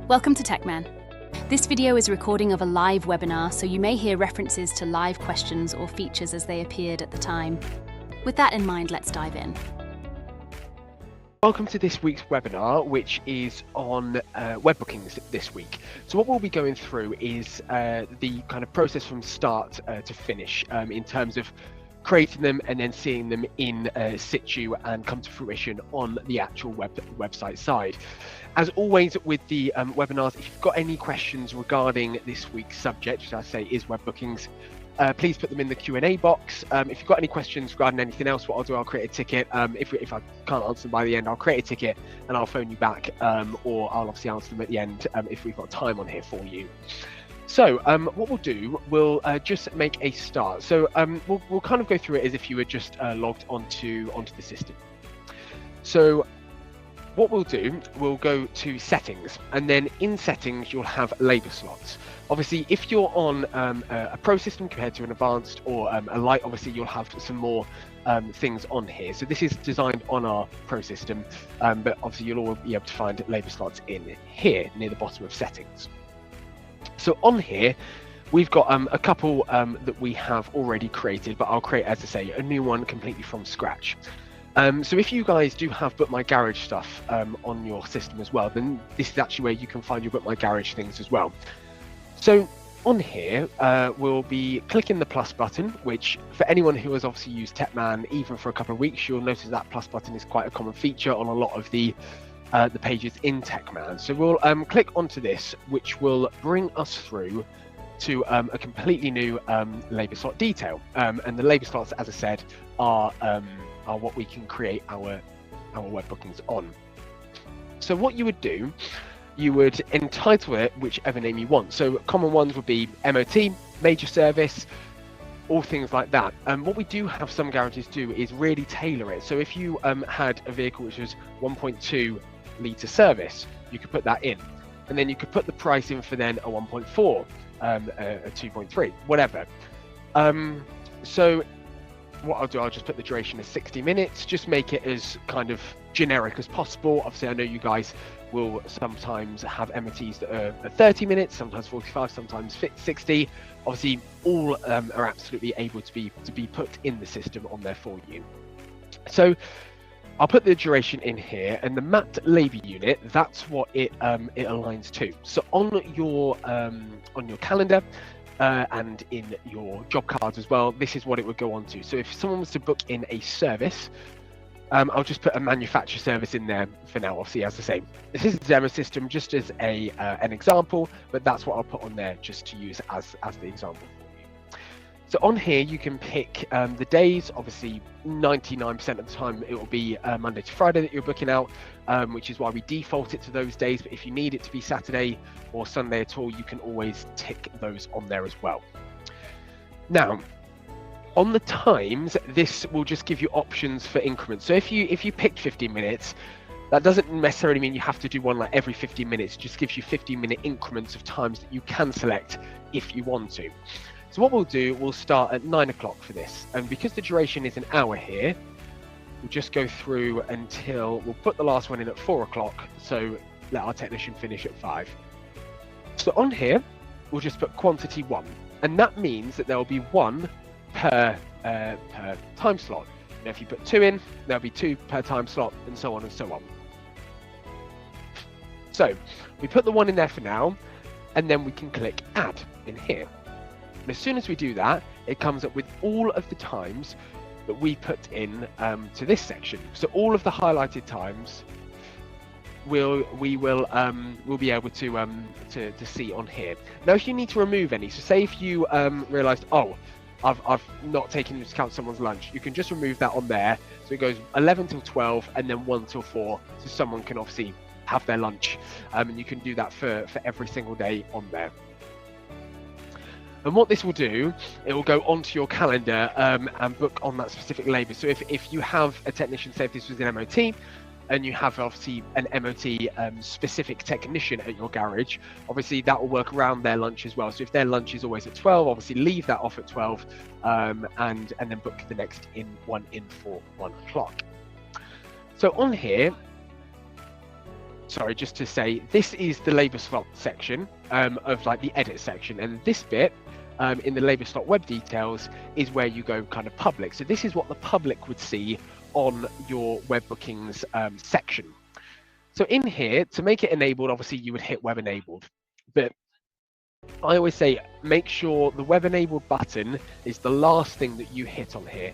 Welcome to TechMan. This video is a recording of a live webinar, so you may hear references to live questions or features as they appeared at the time. With that in mind, let's dive in. Welcome to this week's webinar, which is on web bookings this week. So what we'll be going through is the kind of process from start to finish in terms of creating them and then seeing them in situ and come to fruition on the actual website side. As always with the webinars, if you've got any questions regarding this week's subject, which I say is web bookings, please put them in the Q&A box. If you've got any questions regarding anything else, what I'll do, I'll create a ticket. If I can't answer them by the end, I'll create a ticket and I'll phone you back, or I'll obviously answer them at the end if we've got time on here for you. So what we'll do, we'll just make a start. So we'll kind of go through it as if you were just logged onto the system. So what we'll do, we'll go to settings, and then in settings you'll have labor slots. Obviously, if you're on a pro system compared to an advanced or a light, obviously you'll have some more things on here. So this is designed on our pro system, but obviously you'll all be able to find labor slots in here near the bottom of settings. So on here, we've got a couple that we have already created, but I'll create, as I say, a new one completely from scratch. So if you guys do have Book My Garage stuff on your system as well, then this is actually where you can find your Book My Garage things as well. So on here, we'll be clicking the plus button, which for anyone who has obviously used TechMan, even for a couple of weeks, you'll notice that plus button is quite a common feature on a lot of the pages in TechMan. So we'll click onto this, which will bring us through to a completely new labor slot detail. And the labor slots, as I said, are what we can create our web bookings on. So what you would do, you would entitle it whichever name you want. So common ones would be MOT, major service, all things like that. What we do have some garages do is really tailor it. So if you had a vehicle which was 1.2 litre service, you could put that in, and then you could put the price in for then a 1.4, a 2.3, whatever. So what I'll do, I'll just put the duration as 60 minutes, just make it as kind of generic as possible. Obviously, I know you guys will sometimes have MOTs that are 30 minutes, sometimes 45, sometimes 60. Obviously, all are absolutely able to be put in the system on there for you. So I'll put the duration in here, and the mapped labor unit, that's what it aligns to. So on your calendar and in your job cards as well, this is what it would go on to. So if someone was to book in a service, I'll just put a manufacturer service in there for now. Obviously, as I say, this is a demo system just as an example, but that's what I'll put on there just to use as the example for you. So on here, you can pick the days. Obviously, 99% of the time, it will be Monday to Friday that you're booking out, which is why we default it to those days. But if you need it to be Saturday or Sunday at all, you can always tick those on there as well. Now, on the times, this will just give you options for increments. So if you picked 15 minutes, that doesn't necessarily mean you have to do one like every 15 minutes. It just gives you 15-minute increments of times that you can select if you want to. So what we'll do, we'll start at 9 o'clock for this. And because the duration is an hour here, we'll just go through until, we'll put the last one in at 4 o'clock. So let our technician finish at 5. So on here, we'll just put quantity 1. And that means that there will be 1 per time slot. Now if you put 2 in, there'll be 2 per time slot, and so on and so on. So we put the 1 in there for now, and then we can click add in here. And as soon as we do that, it comes up with all of the times that we put in to this section. So all of the highlighted times we'll be able to see on here. Now if you need to remove any, so say if you realized, oh, I've not taken into account someone's lunch, you can just remove that on there. So it goes 11 till 12 and then 1 till 4, so someone can obviously have their lunch, and you can do that for every single day on there. And what this will do, it will go onto your calendar and book on that specific labor. So if you have a technician, say if this was an MOT, and you have obviously an MOT specific technician at your garage, obviously that will work around their lunch as well. So if their lunch is always at 12, obviously leave that off at 12 and then book the next one in for 1 o'clock. So on here, sorry, just to say, this is the labor slot section of like the edit section, and this bit in the labor slot web details is where you go kind of public. So this is what the public would see on your web bookings section. So in here, to make it enabled, obviously you would hit web enabled, but I always say make sure the web enabled button is the last thing that you hit on here.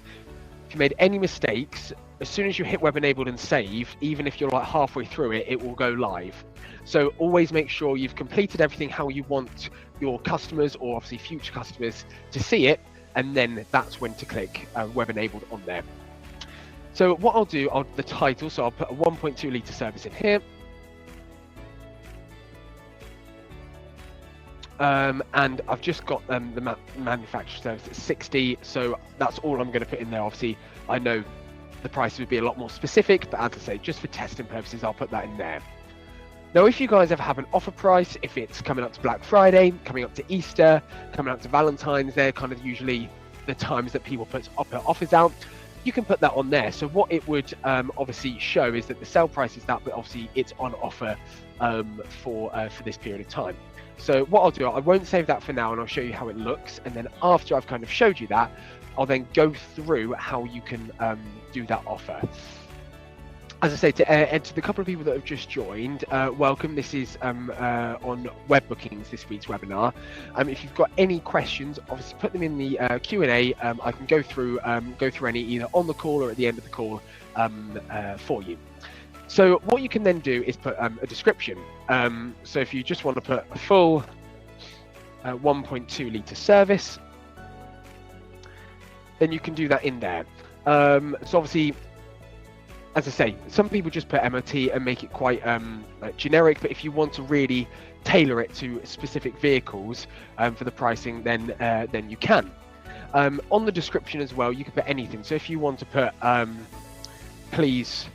If you made any mistakes, as soon as you hit web enabled and save, even if you're like halfway through it, it will go live. So always make sure you've completed everything how you want your customers, or obviously future customers, to see it, and then that's when to click web enabled on there. So what I'll do, the title, so I'll put a 1.2 litre service in here. And I've just got the manufacturer service at 60, so that's all I'm going to put in there. Obviously, I know the price would be a lot more specific, but as I say, just for testing purposes, I'll put that in there. Now, if you guys ever have an offer price, if it's coming up to Black Friday, coming up to Easter, coming up to Valentine's, they're kind of usually the times that people put offers out. You can put that on there. So what it would obviously show is that the sale price is that, but obviously it's on offer for this period of time. So what I'll do, I won't save that for now, and I'll show you how it looks. And then after I've kind of showed you that, I'll then go through how you can do that offer. As I say, to the couple of people that have just joined, welcome. This is on web bookings, this week's webinar. If you've got any questions, obviously put them in the Q&A. I can go through any either on the call or at the end of the call for you. So what you can then do is put a description. So if you just want to put a full 1.2 litre service, then you can do that in there. So obviously, as I say, some people just put MOT and make it quite like generic, but if you want to really tailor it to specific vehicles for the pricing, then you can. On the description as well, you can put anything. So if you want to put, please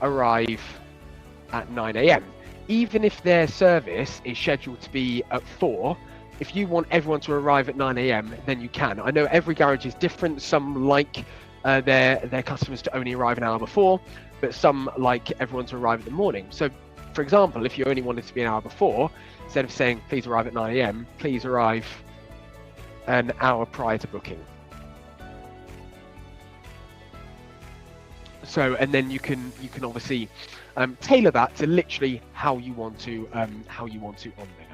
arrive at 9 AM, even if their service is scheduled to be at 4, if you want everyone to arrive at 9 AM, then you can. I know every garage is different. Some like their customers to only arrive an hour before, but some like everyone to arrive in the morning. So for example, if you only wanted to be an hour before, instead of saying please arrive at 9 AM, please arrive an hour prior to booking. So, and then you can obviously tailor that to literally how you want to on there.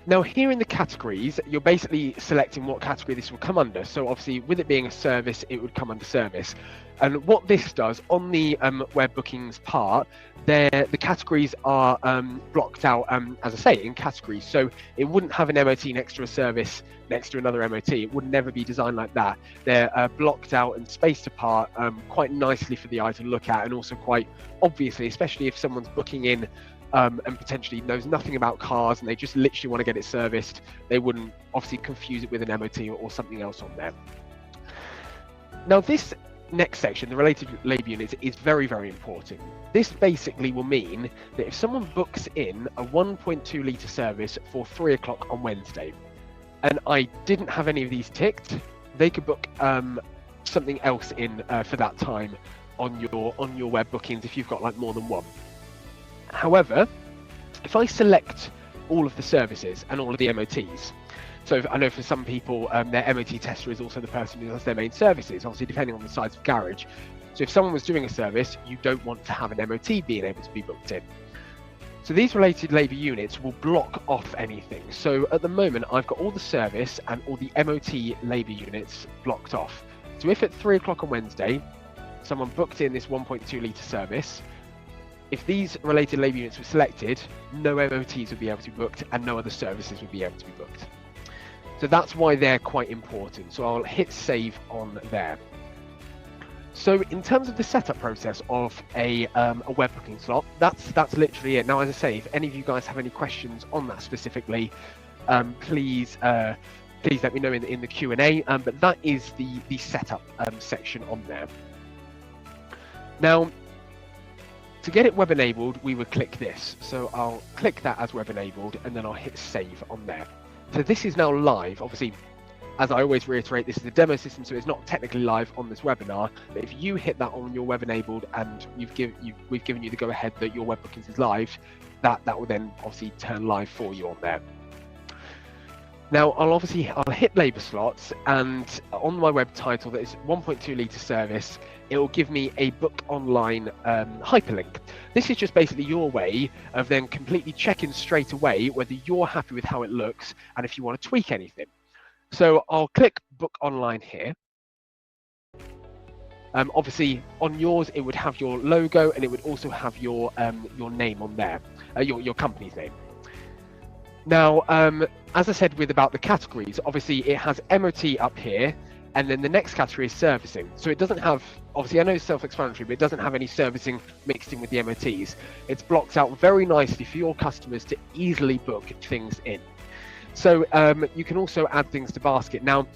Now here in the categories, you're basically selecting what category this will come under. So obviously with it being a service, it would come under service. And what this does on the web bookings part, the categories are blocked out, as I say, in categories. So it wouldn't have an MOT next to a service, next to another MOT. It would never be designed like that. They're blocked out and spaced apart quite nicely for the eye to look at, and also quite obviously, especially if someone's booking in and potentially knows nothing about cars and they just literally want to get it serviced, they wouldn't obviously confuse it with an MOT or something else on there. Now this next section, the related labour units, is very, very important. This basically will mean that if someone books in a 1.2 litre service for 3 o'clock on Wednesday, and I didn't have any of these ticked, they could book something else in for that time on your web bookings if you've got like more than one. However, if I select all of the services and all of the MOTs, so I know for some people their MOT tester is also the person who does their main services, obviously depending on the size of garage. So if someone was doing a service, you don't want to have an MOT being able to be booked in. So these related labour units will block off anything. So at the moment, I've got all the service and all the MOT labour units blocked off. So if at 3 o'clock on Wednesday, someone booked in this 1.2 litre service, if these related labour units were selected, no MOTs would be able to be booked and no other services would be able to be booked. So that's why they're quite important. So I'll hit save on there. So in terms of the setup process of a web booking slot, that's literally it. Now, as I say, if any of you guys have any questions on that specifically, please let me know in the Q&A. But that is the setup section on there. Now, to get it web enabled, we would click this. So I'll click that as web enabled, and then I'll hit save on there. So this is now live. Obviously, as I always reiterate, this is a demo system, so it's not technically live on this webinar. But if you hit that on your web enabled and we've given you the go ahead that your web bookings is live, that will then obviously turn live for you on there. Now I'll hit labour slots, and on my web title that is 1.2 litre service, it will give me a book online hyperlink. This is just basically your way of then completely checking straight away whether you're happy with how it looks and if you want to tweak anything. So I'll click book online here. Obviously on yours it would have your logo, and it would also have your name on there, your company's name. Now, as I said about the categories, obviously it has MOT up here, and then the next category is servicing. So it doesn't have, obviously I know it's self-explanatory, but it doesn't have any servicing mixed in with the MOTs. It's blocked out very nicely for your customers to easily book things in. So you can also add things to basket. Now,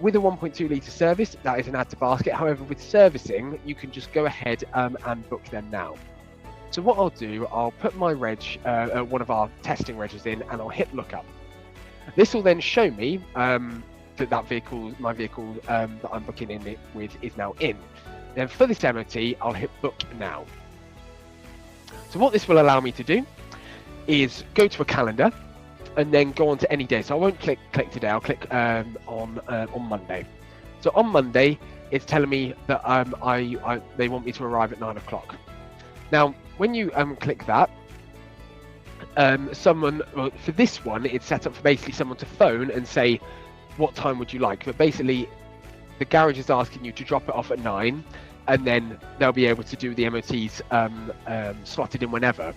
with a 1.2 litre service, that is an add to basket. However, with servicing, you can just go ahead and book them now. So what I'll do, I'll put my reg, one of our testing regs in, and I'll hit lookup. This will then show me that my vehicle that I'm booking in it with is now in. Then for this MOT, I'll hit book now. So what this will allow me to do is go to a calendar and then go on to any day. So I won't click today, I'll click on Monday. So on Monday, it's telling me that they want me to arrive at 9 o'clock. Now, when you click that, for this one, it's set up for basically someone to phone and say, what time would you like? But basically, the garage is asking you to drop it off at 9, and then they'll be able to do the MOTs slotted in whenever.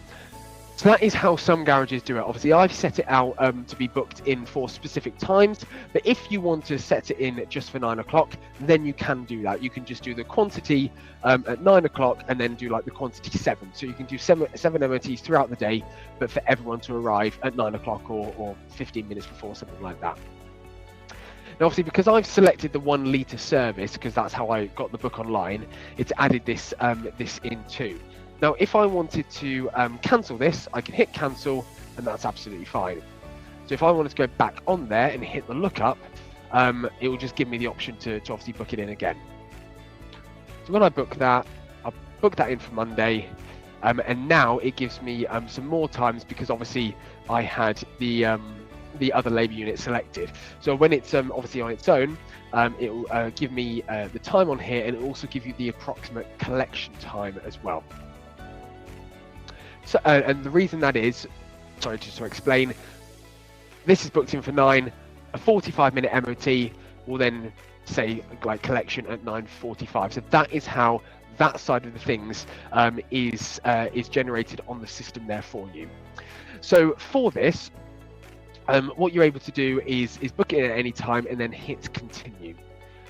So that is how some garages do it. Obviously, I've set it out to be booked in for specific times, but if you want to set it in just for 9 o'clock, then you can do that. You can just do the quantity at 9 o'clock and then do like the quantity 7. So you can do seven MOTs throughout the day, but for everyone to arrive at 9 o'clock or 15 minutes before, something like that. Now, obviously, because I've selected the 1 litre service, because that's how I got the book online, it's added this in too. Now, if I wanted to cancel this, I can hit cancel, and that's absolutely fine. So if I wanted to go back on there and hit the lookup, it will just give me the option to obviously book it in again. So when I book that, I'll book that in for Monday, and now it gives me some more times, because obviously I had the other labour unit selected. So when it's obviously on its own, it will give me the time on here, and it will also give you the approximate collection time as well. So, and the reason that is, sorry, just to explain, this is booked in for 9. A 45-minute MOT will then say like collection at 9:45. So that is how that side of the things is generated on the system there for you. So for this, what you're able to do is book it at any time and then hit continue.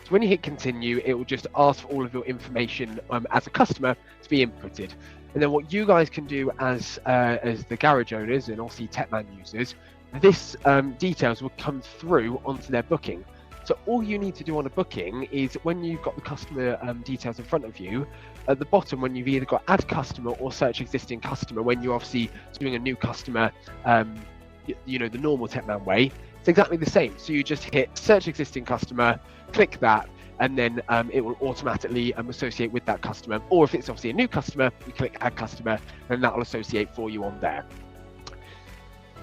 So when you hit continue, it will just ask for all of your information as a customer to be inputted. And then what you guys can do as the garage owners and obviously TechMan users, this details will come through onto their booking. So all you need to do on a booking is when you've got the customer details in front of you, at the bottom when you've either got add customer or search existing customer, when you're obviously doing a new customer, you know, the normal TechMan way, it's exactly the same. So you just hit search existing customer, click that, and then it will automatically associate with that customer. Or if it's obviously a new customer, you click add customer, and that will associate for you on there.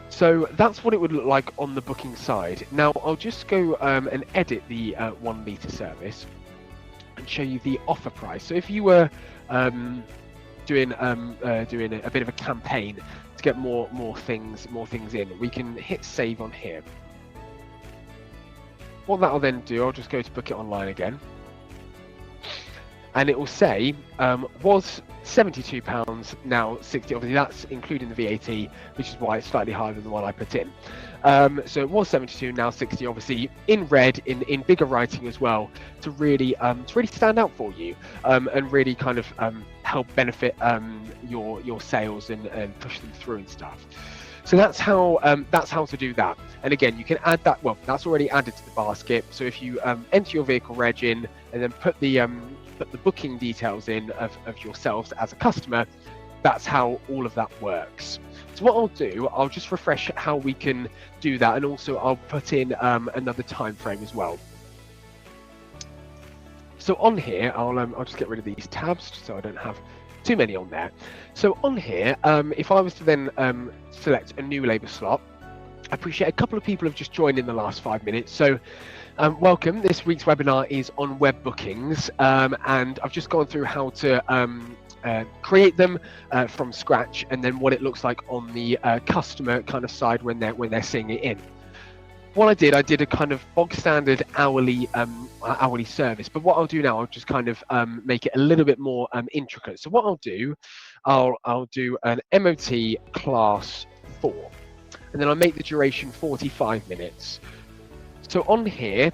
So that's what it would look like on the booking side. Now I'll just go and edit the 1 litre service and show you the offer price. So if you were doing a bit of a campaign to get more things in, we can hit save on here. What that'll then do, I'll just go to book it online again, and it will say was £72, now 60. Obviously that's including the VAT, which is why it's slightly higher than the one I put in. So it was 72, now 60, obviously in red, in bigger writing as well, to really stand out for you, and really kind of help benefit your sales and push them through and stuff. So that's how to do that. And again, you can add that. Well, that's already added to the basket. So if you enter your vehicle reg in and then put the booking details in of yourselves as a customer, that's how all of that works. So what I'll do, I'll just refresh how we can do that, and also I'll put in another time frame as well. So on here, I'll just get rid of these tabs so I don't have too many on there. So on here, if I was to then select a new labour slot, I appreciate a couple of people have just joined in the last 5 minutes. So welcome. This week's webinar is on web bookings, and I've just gone through how to create them from scratch, and then what it looks like on the customer kind of side when they're seeing it in. What I did a kind of bog standard hourly service, but what I'll do now, I'll just kind of make it a little bit more intricate. So what I'll do, I'll do an MOT class 4, and then I'll make the duration 45 minutes. So on here,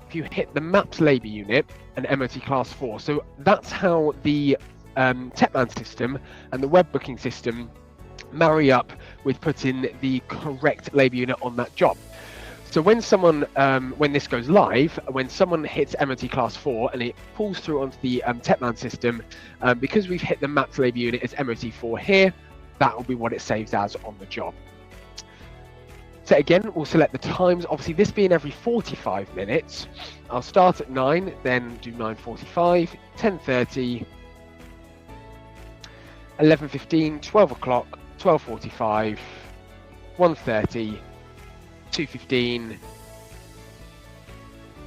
if you hit the maps labour unit and MOT class 4, so that's how the TechMan system and the web booking system marry up with putting the correct labour unit on that job. So when someone, when this goes live, when someone hits MOT class 4 and it pulls through onto the TechMan system, because we've hit the maps labour unit as MOT 4 here, that will be what it saves as on the job. So again, we'll select the times, obviously this being every 45 minutes. I'll start at 9, then do 9:45, 10:30, 11:15, 12 o'clock, 12:45, 1:30, 2:15,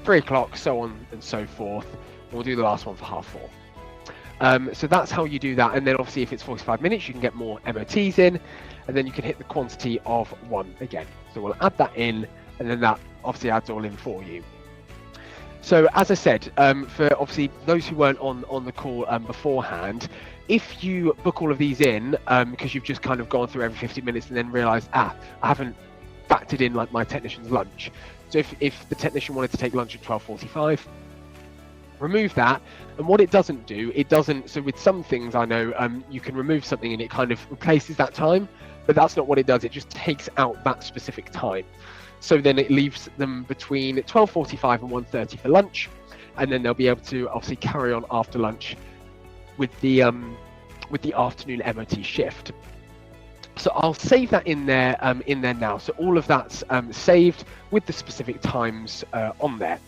3 o'clock, so on and so forth. And we'll do the last one for 4:30. So that's how you do that. And then obviously if it's 45 minutes, you can get more MOTs in, and then you can hit the quantity of 1 again. So we'll add that in, and then that obviously adds all in for you. So as I said, for obviously those who weren't on the call beforehand, if you book all of these in, because you've just kind of gone through every 50 minutes and then realised, I haven't factored in like my technician's lunch. So if the technician wanted to take lunch at 12:45, remove that. And what it doesn't do, so with some things I know you can remove something and it kind of replaces that time, but that's not what it does. It just takes out that specific time. So then it leaves them between 12:45 and 1:30 for lunch, and then they'll be able to obviously carry on after lunch with the afternoon MOT shift. So I'll save that in there now. So all of that's saved with the specific times on there.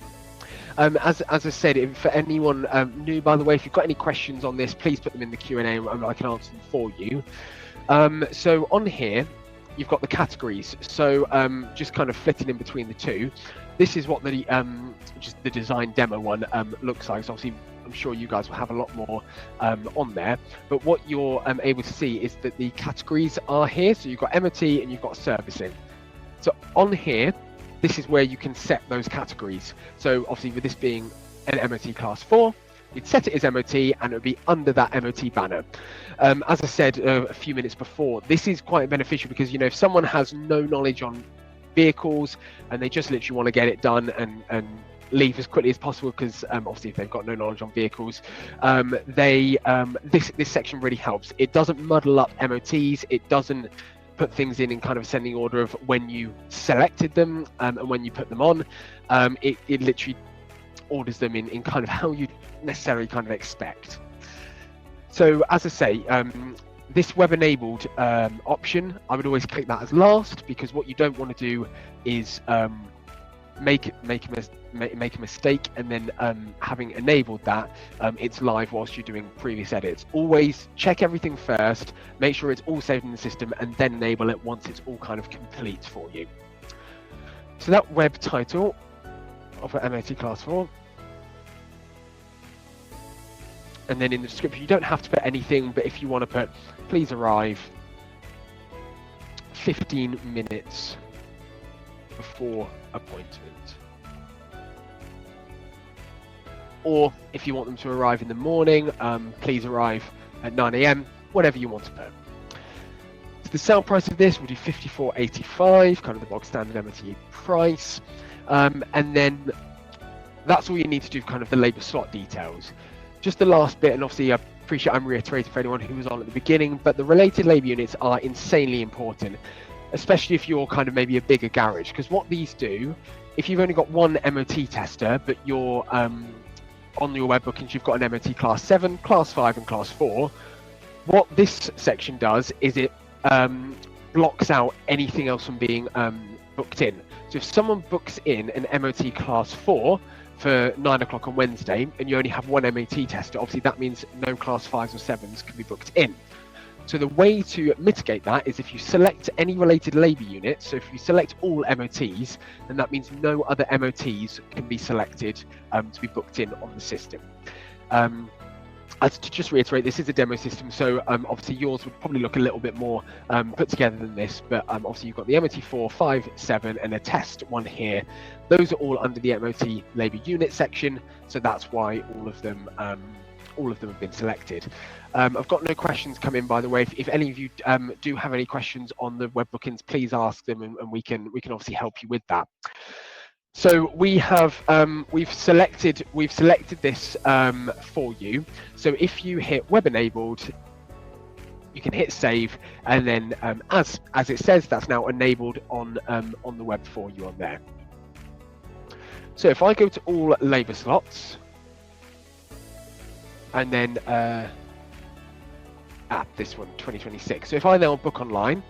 As I said, for anyone new, by the way, if you've got any questions on this, please put them in the Q&A and I can answer them for you. So on here, you've got the categories. So just kind of flitting in between the two. This is what the just the design demo one looks like. So obviously, I'm sure you guys will have a lot more on there, but what you're able to see is that the categories are here. So you've got MOT and you've got servicing. So on here, this is where you can set those categories. So obviously with this being an MOT class 4, you'd set it as MOT and it would be under that MOT banner. As I said a few minutes before, this is quite beneficial because, you know, if someone has no knowledge on vehicles and they just literally want to get it done and leave as quickly as possible, because obviously if they've got no knowledge on vehicles, this section really helps. It doesn't muddle up MOTs, it doesn't put things in kind of ascending order of when you selected them and when you put them on. It literally orders them in kind of how you necessarily kind of expect. So as I say, this web enabled option, I would always click that as last, because what you don't want to do is make a mistake and then having enabled that, it's live whilst you're doing previous edits. Always check everything first, make sure it's all saved in the system, and then enable it once it's all kind of complete for you. So that web title of an MOT class 4, and then in the description you don't have to put anything, but if you want to put please arrive 15 minutes before appointment, or if you want them to arrive in the morning, please arrive at 9 AM, whatever you want to put. So the sale price of this will do $54.85, kind of the bog standard MOT price, and then that's all you need to do, kind of the labour slot details. Just the last bit, and obviously I appreciate I'm reiterating for anyone who was on at the beginning, but the related labour units are insanely important, especially if you're kind of maybe a bigger garage, because what these do, if you've only got one MOT tester, but you're on your web bookings, you've got an MOT class 7, class 5 and class 4, what this section does is it blocks out anything else from being booked in. So if someone books in an MOT class 4 for 9 o'clock on Wednesday, and you only have one MOT tester, obviously that means no class 5s or 7s can be booked in. So the way to mitigate that is if you select any related labour unit, so if you select all MOTs, then that means no other MOTs can be selected to be booked in on the system. As to just reiterate, this is a demo system, so obviously yours would probably look a little bit more put together than this, but obviously you've got the MOT 4, 5, 7, and a test one here. Those are all under the MOT labour unit section, so that's why all of them have been selected. I've got no questions come in, by the way. If any of you do have any questions on the web bookings, please ask them, and we can obviously help you with that. So we have we've selected this for you. So if you hit web enabled, you can hit save, and then as it says, that's now enabled on the web for you on there. So if I go to all labour slots, and then this one 2026. So if I now book online,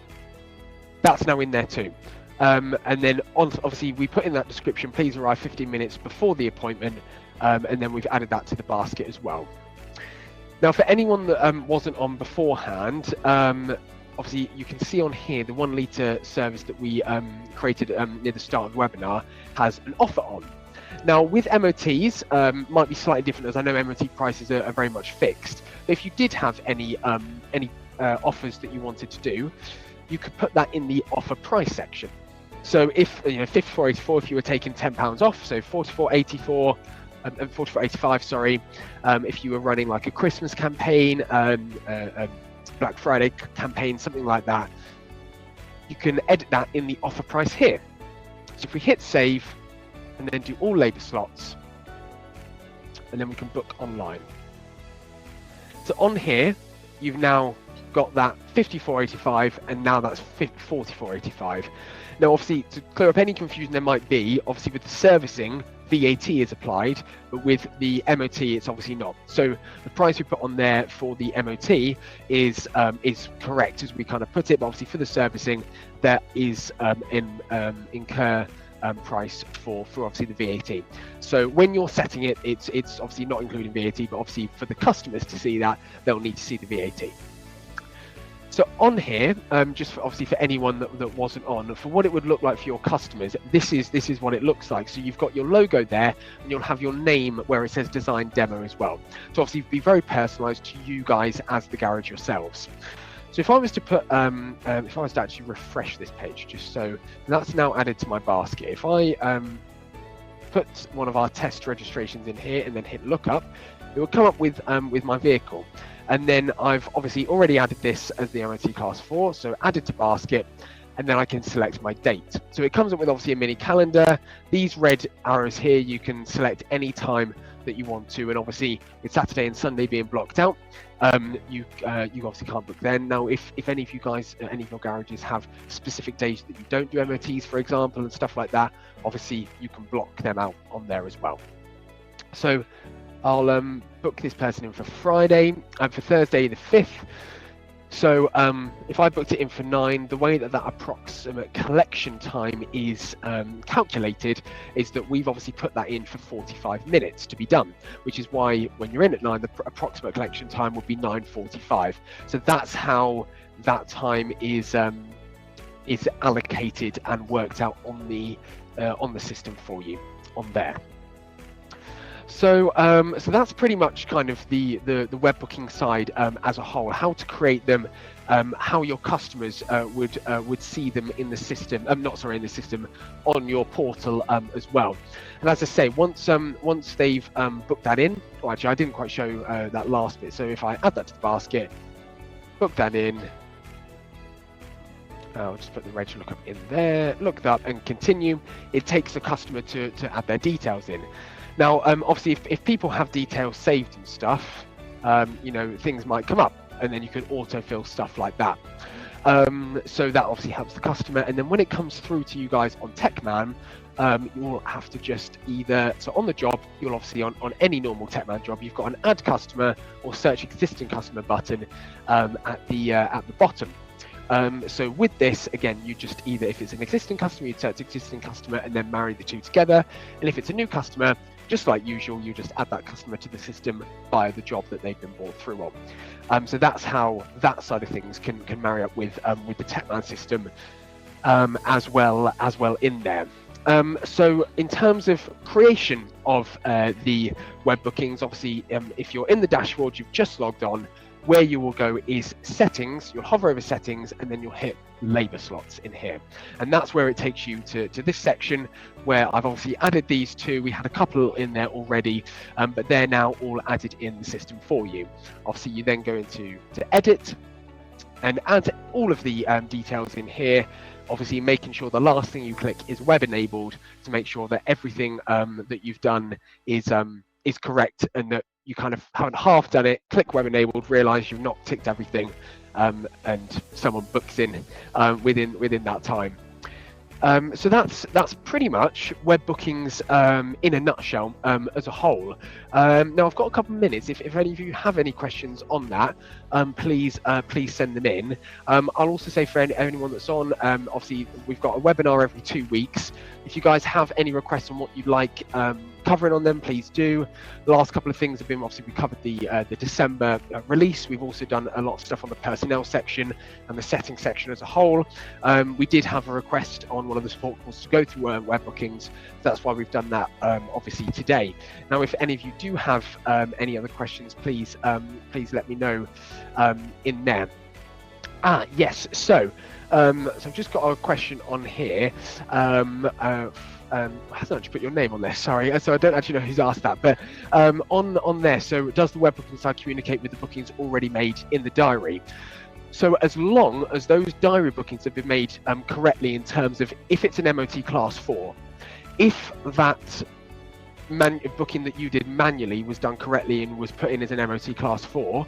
that's now in there too. And then obviously we put in that description, please arrive 15 minutes before the appointment, and then we've added that to the basket as well. Now for anyone that wasn't on beforehand, obviously you can see on here the 1 litre service that we created near the start of the webinar has an offer on. Now with MOTs, might be slightly different, as I know MOT prices are very much fixed. But if you did have any offers that you wanted to do, you could put that in the offer price section. So if, you know, 54.84 if you were taking £10 off, so 44.84 and 44.85, sorry, if you were running like a Christmas campaign, a Black Friday campaign, something like that, you can edit that in the offer price here. So if we hit save and then do all labour slots, and then we can book online. So on here, you've now got that 54.85, and now that's 44.85. Now obviously, to clear up any confusion there might be, obviously with the servicing, VAT is applied, but with the MOT it's obviously not. So the price we put on there for the MOT is correct as we kind of put it, but obviously for the servicing there is incur price for obviously the VAT. So when you're setting it, it's obviously not including VAT, but obviously for the customers to see that, they'll need to see the VAT. So on here, just obviously for anyone that wasn't on, for what it would look like for your customers, this is what it looks like. So you've got your logo there, and you'll have your name where it says design demo as well. So obviously be very personalized to you guys as the garage yourselves. So if I was to put, if I was to actually refresh this page, just so that's now added to my basket. If I put one of our test registrations in here and then hit lookup, it will come up with my vehicle. And then I've obviously already added this as the MOT class 4, so added to basket, and then I can select my date. So it comes up with obviously a mini calendar. These red arrows here, you can select any time that you want to, and obviously with Saturday and Sunday being blocked out, you obviously can't book then. Now if any of you guys, any of your garages have specific days that you don't do MOTs, for example, and stuff like that, obviously you can block them out on there as well. So I'll book this person in for Friday and for Thursday the 5th. So if I booked it in for 9, the way that approximate collection time is calculated is that we've obviously put that in for 45 minutes to be done, which is why when you're in at 9, the approximate collection time would be 9:45. So that's how that time is allocated and worked out on the system for you on there. So so that's pretty much kind of the web booking side as a whole, how to create them, how your customers would see them in the system, in the system, on your portal as well. And as I say, once they've booked that in, well, actually I didn't quite show that last bit. So if I add that to the basket, book that in, I'll just put the reg lookup in there, look that up and continue. It takes the customer to add their details in. Now, obviously, if people have details saved and stuff, you know, things might come up, and then you can autofill stuff like that. So that obviously helps the customer. And then when it comes through to you guys on TechMan, you'll have to just either, so on the job, you'll obviously on any normal TechMan job, you've got an Add Customer or Search Existing Customer button at the bottom. So with this, again, you just either, if it's an existing customer, you'd set existing customer and then marry the two together. And if it's a new customer, just like usual, you just add that customer to the system via the job that they've been brought through on. So that's how that side of things can marry up with the TechMan system as well in there. So in terms of creation of the web bookings, obviously, if you're in the dashboard, you've just logged on, where you will go is settings. You'll hover over settings and then you'll hit labor slots in here, and that's where it takes you to this section where I've obviously added these two. We had a couple in there already, but they're now all added in the system for you. Obviously you then go into edit and add all of the details in here, obviously making sure the last thing you click is web enabled to make sure that everything that you've done is correct, and that you kind of haven't half done it, click web enabled, realize you've not ticked everything, and someone books in within that time. So that's pretty much web bookings in a nutshell as a whole. Now I've got a couple of minutes. If any of you have any questions on that, please send them in. I'll also say for anyone that's on, obviously we've got a webinar every 2 weeks. If you guys have any requests on what you'd like covering on them, please do. The last couple of things have been, obviously we covered the December release. We've also done a lot of stuff on the personnel section and the settings section as a whole. We did have a request on one of the support calls to go through web bookings, so that's why we've done that obviously today. Now if any of you do have any other questions, please let me know in there. Yes, so I've just got a question on here. Hasn't actually put your name on there, sorry, so I don't actually know who's asked that, but on there, so does the web booking side communicate with the bookings already made in the diary? So as long as those diary bookings have been made correctly, in terms of if it's an MOT class 4, if that booking that you did manually was done correctly and was put in as an MOT class 4,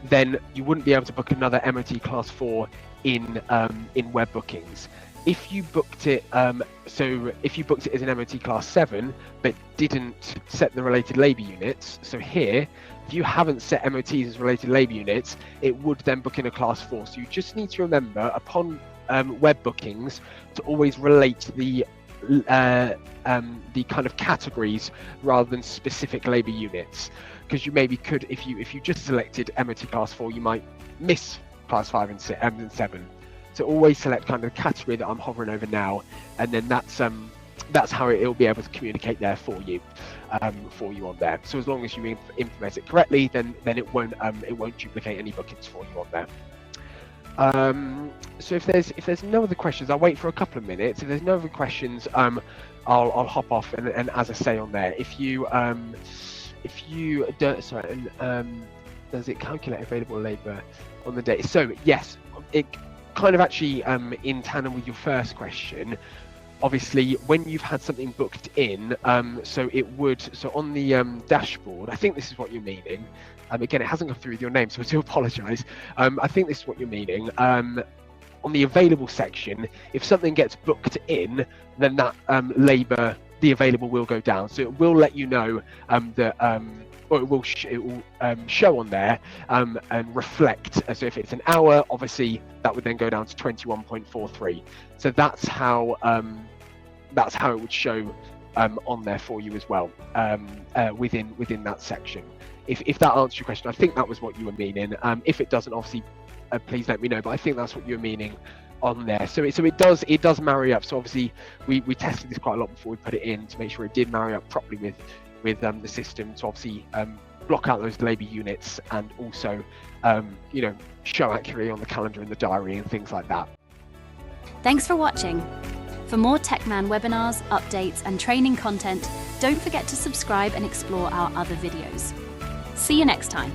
then you wouldn't be able to book another MOT class 4 in web bookings. If you booked it, so if you booked it as an MOT class 7 but didn't set the related labour units, so here, if you haven't set MOTs as related labour units, it would then book in a class 4. So you just need to remember upon web bookings to always relate the kind of categories rather than specific labour units, because you maybe could, if you just selected MOT class 4, you might miss class 5 and 7. So always select kind of the category that I'm hovering over now, and then that's how it'll be able to communicate there for you on there. So as long as you implement it correctly, then it won't duplicate any bookings for you on there. So if there's no other questions, I'll wait for a couple of minutes. If there's no other questions, I'll hop off, and as I say on there, if you don't, sorry, and does it calculate available labour on the day? So yes, it kind of actually in tandem with your first question. Obviously, when you've had something booked in, so on the dashboard, I think this is what you're meaning. Again, it hasn't gone through with your name, so I do apologise. I think this is what you're meaning. On the available section, if something gets booked in, then that the available will go down. So it will let you know that, or it will show on there and reflect. So if it's an hour, obviously that would then go down to 21.43. So that's how it would show on there for you as well, within that section. If that answers your question, I think that was what you were meaning. If it doesn't, obviously, please let me know. But I think that's what you were meaning on there. So it does marry up. So obviously we tested this quite a lot before we put it in to make sure it did marry up properly with the system to obviously block out those labour units, and also show accurately on the calendar and the diary and things like that. Thanks for watching. For more TechMan webinars, updates and training content, don't forget to subscribe and explore our other videos. See you next time.